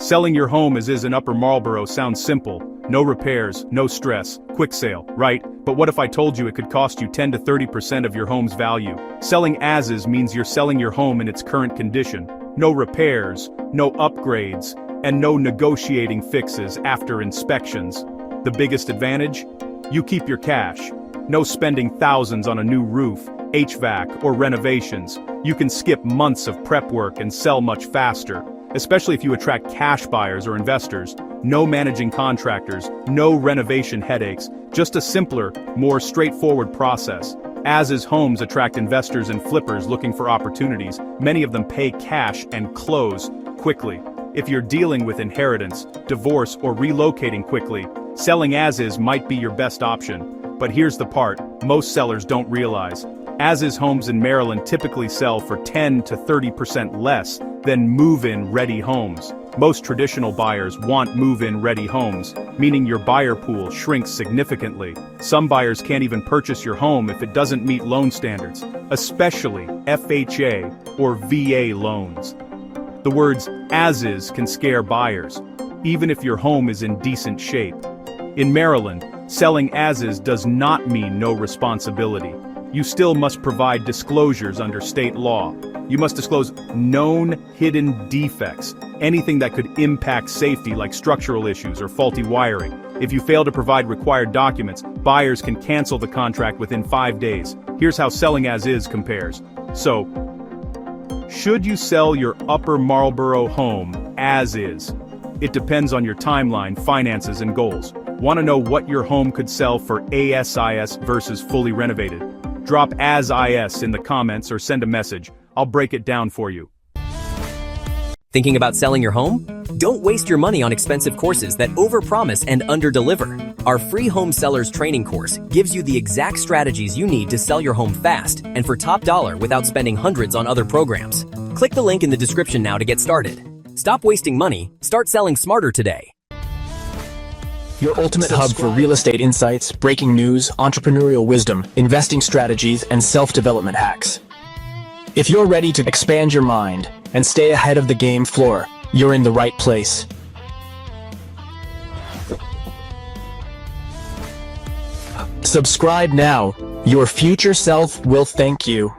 Selling your home as is in Upper Marlboro sounds simple. No repairs, no stress, quick sale, right? But what if I told you it could cost you 10 to 30% of your home's value? Selling as is means you're selling your home in its current condition. No repairs, no upgrades, and no negotiating fixes after inspections. The biggest advantage? You keep your cash. No spending thousands on a new roof, HVAC, or renovations. You can skip months of prep work and sell much faster. Especially if you attract cash buyers or investors. No managing contractors, no renovation headaches, just a simpler, more straightforward process. As-is homes attract investors and flippers looking for opportunities. Many of them pay cash and close quickly. If you're dealing with inheritance, divorce, or relocating quickly, selling as-is might be your best option. But here's the part most sellers don't realize. As-is homes in Maryland typically sell for 10 to 30% less than move-in ready homes. Most traditional buyers want move-in ready homes, meaning your buyer pool shrinks significantly. Some buyers can't even purchase your home if it doesn't meet loan standards, especially FHA or VA loans. The words as-is can scare buyers, even if your home is in decent shape. In Maryland, selling as-is does not mean no responsibility. You still must provide disclosures under state law. You must disclose known hidden defects, anything that could impact safety like structural issues or faulty wiring. If you fail to provide required documents, buyers can cancel the contract within 5 days. Here's how selling as is compares. So, should you sell your Upper Marlboro home as is? It depends on your timeline, finances, and goals. Want to know what your home could sell for ASIS versus fully renovated? Drop ASIS in the comments or send a message. I'll break it down for you. Thinking about selling your home? Don't waste your money on expensive courses that overpromise and underdeliver. Our free home sellers training course gives you the exact strategies you need to sell your home fast and for top dollar without spending hundreds on other programs. Click the link in the description now to get started. Stop wasting money, start selling smarter today. Your ultimate hub for real estate insights, breaking news, entrepreneurial wisdom, investing strategies, and self-development hacks. If you're ready to expand your mind and stay ahead of the game floor, you're in the right place. Subscribe now. Your future self will thank you.